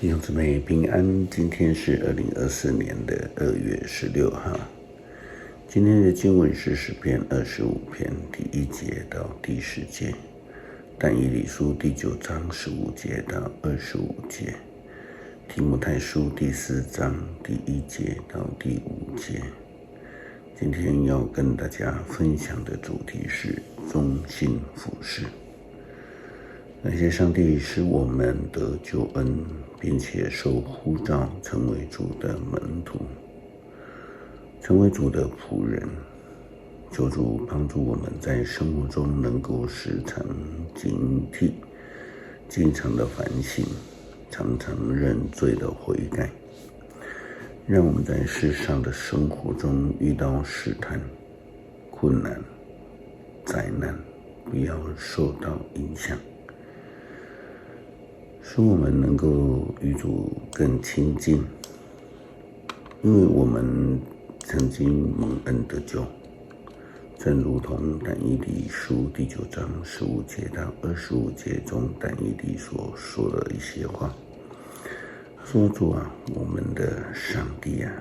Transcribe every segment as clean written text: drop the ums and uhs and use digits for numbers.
弟兄姊妹平安，今天是2024年2月16号。今天的经文是诗篇25篇第1节到第10节，但以理书第9章15节到25节，提摩太书第4章第1节到第5节。今天要跟大家分享的主题是忠心服事。感谢上帝使我们得救恩，并且受呼召成为主的门徒，成为主的仆人。求主帮助我们在生活中能够时常警惕，经常的反省，常常认罪的悔改，让我们在世上的生活中遇到试探、困难、灾难，不要受到影响，使我们能够与主更亲近，因为我们曾经蒙恩得救，正如同但以理书第9章15节到25节中但以理所说的一些话。他说：主啊，我们的上帝啊，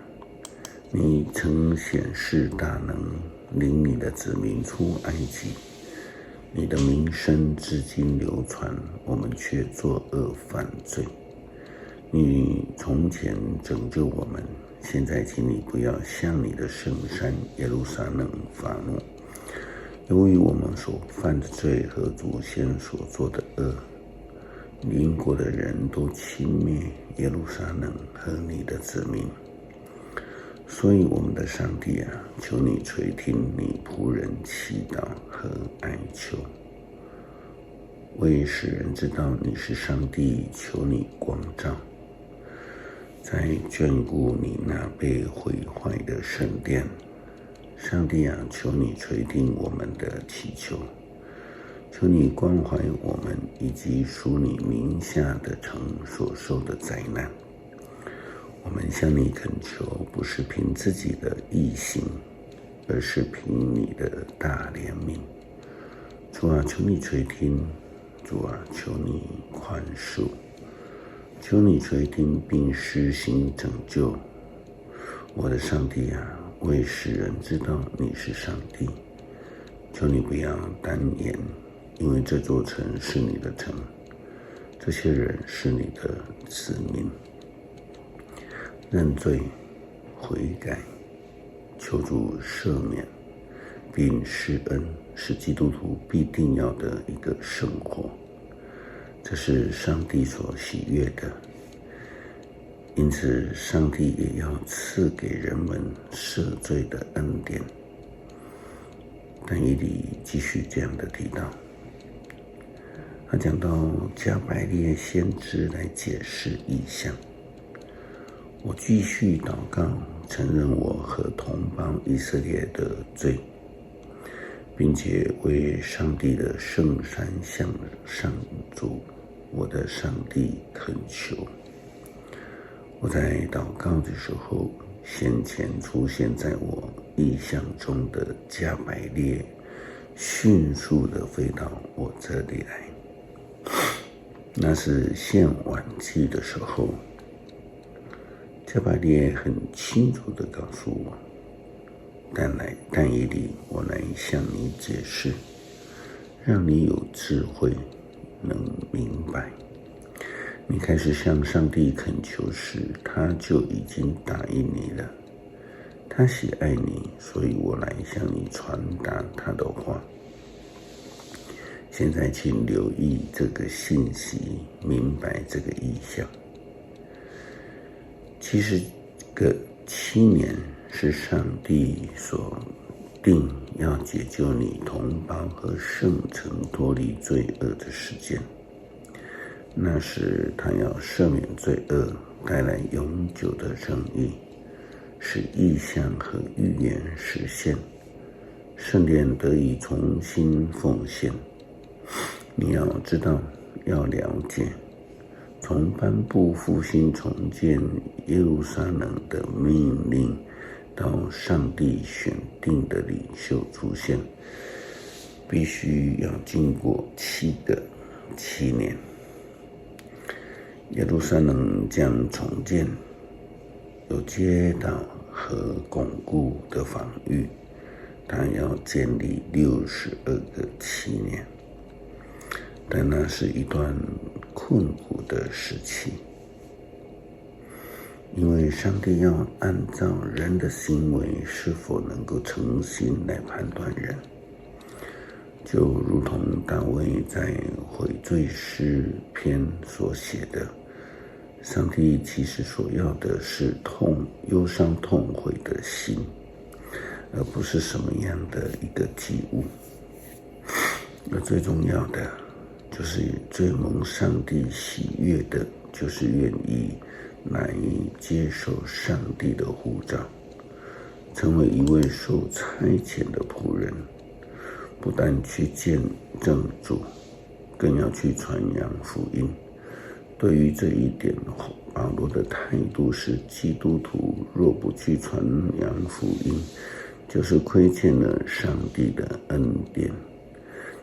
你曾显示大能，领你的子民出埃及，你的名声至今流传，我们却作恶犯罪。你从前拯救我们，现在请你不要向你的圣山耶路撒冷发怒，由于我们所犯的罪和祖先所做的恶，邻国的人都轻蔑耶路撒冷和你的子民。所以我们的上帝啊，求你垂听你仆人祈祷和哀求，为使人知道你是上帝，求你光照，在眷顾你那被毁坏的圣殿。上帝啊，求你垂听我们的祈求，求你关怀我们以及属你名下的城所受的灾难。我们向你恳求，不是凭自己的义行，而是凭你的大怜悯。主啊，求你垂听，主啊，求你宽恕，求你垂听并施行拯救。我的上帝啊，为使人知道你是上帝，求你不要单言，因为这座城是你的城，这些人是你的子民。认罪悔改，求主赦免并施恩，是基督徒必定要的一个生活，这是上帝所喜悦的。因此上帝也要赐给人们赦罪的恩典。但以理继续这样的提到，他讲到加百列先知来解释异象。我继续祷告，承认我和同胞以色列的罪，并且为上帝的圣山向上主我的上帝恳求。我在祷告的时候，先前出现在我意象中的加百列迅速地飞到我这里来。那是献晚祭的时候，加百列很清楚地告诉我，但以理，我来向你解释，让你有智慧，能明白。你开始向上帝恳求时，他就已经答应你了。他喜爱你，所以我来向你传达他的话。现在请留意这个信息，明白这个意象。其实个7年是上帝所定要解救你同胞和圣城脱离罪恶的时间。那时他要赦免罪恶，带来永久的正义，使异象和预言实现，圣殿得以重新奉献。你要知道，要了解，从颁布复兴重建耶路撒冷的命令到上帝选定的领袖出现，必须要经过7年。耶路撒冷将重建，有街道和巩固的防御，他要建立62个7年，但那是一段困苦的时期，因为上帝要按照人的行为是否能够诚心来判断人，就如同大卫在悔罪诗篇所写的，上帝其实所要的是忧伤痛悔的心，而不是什么样的一个祭物。而最重要的就是最蒙上帝喜悦的，就是愿意来接受上帝的呼召，成为一位受差遣的仆人，不但去见证主，更要去传扬福音。对于这一点，保罗的态度是，基督徒若不去传扬福音，就是亏欠了上帝的恩典。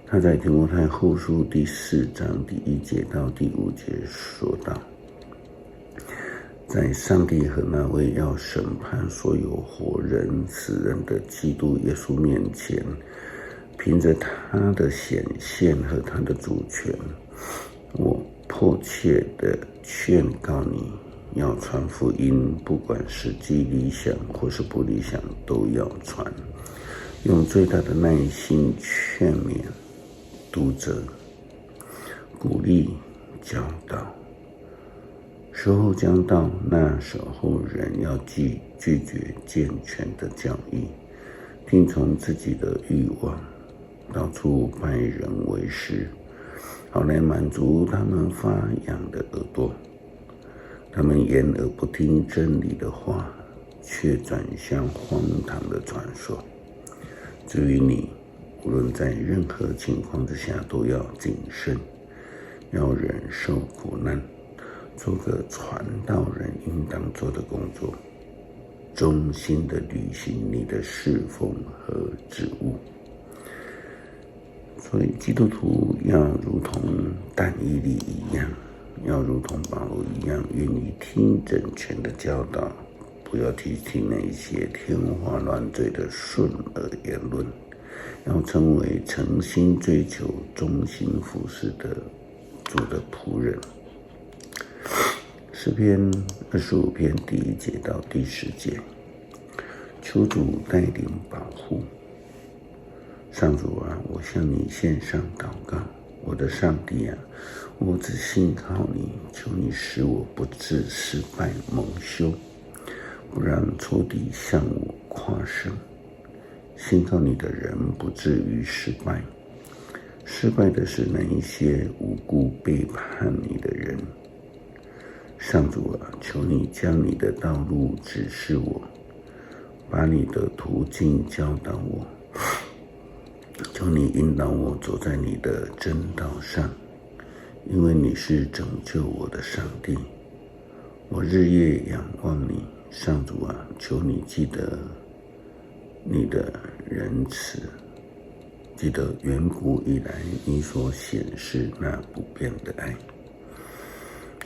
他在提摩太后书第4章第1节到第5节说道，在上帝和那位要审判所有活人死人的基督耶稣面前，凭着他的显现和他的主权，我迫切地劝告你，要传福音，不管是既理想或是不理想，都要传，用最大的耐心劝勉、督责、鼓励、教导。时候将到，那时候人要拒绝健全的教义，听从自己的欲望，到处拜人为师，好来满足他们发痒的耳朵。他们掩耳不听真理的话，却转向荒唐的传说。至于你，无论在任何情况之下，都要谨慎，要忍受苦难，做个传道人应当做的工作，忠心的履行你的侍奉和职务。所以基督徒要如同但以理一样，要如同保罗一样，愿意听整全的教导，不要去听那些天花乱坠的顺耳言论，要成为诚心追求、忠心服侍的主的仆人。诗篇25篇第1节到第10节，求主带领保护。上主啊，我向你献上祷告，我的上帝啊，我只信靠你，求你使我不致失败蒙羞，不让仇敌向我夸胜。信靠你的人不至于失败，失败的是那一些无辜背叛你的人。上主啊，求你将你的道路指示我，把你的途径教导我，求你引导我走在你的真道上，因为你是拯救我的上帝。我日夜仰望你，上主啊，求你记得你的仁慈，记得远古以来你所显示那不变的爱。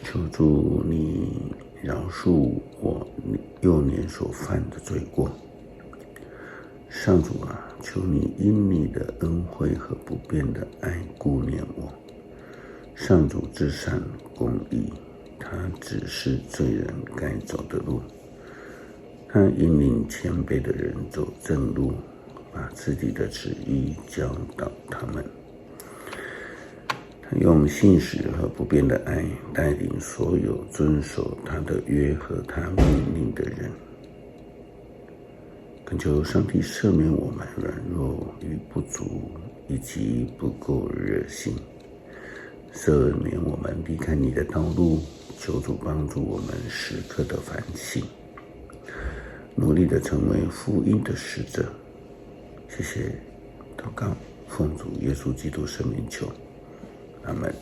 求主你饶恕我幼年所犯的罪过。上主啊，求你因你的恩惠和不变的爱顾念我。上主至善公义，他指示罪人该走的路，他引领谦卑的人走正路，把自己的旨意教导他们。他用信实和不变的爱带领所有遵守他的约和他命令的人。恳求上帝赦免我们软弱与不足，以及不够热心，赦免我们离开你的道路。求主帮助我们时刻的反省，努力的成为福音的使者。谢谢祷告，奉主耶稣基督圣名求，阿们。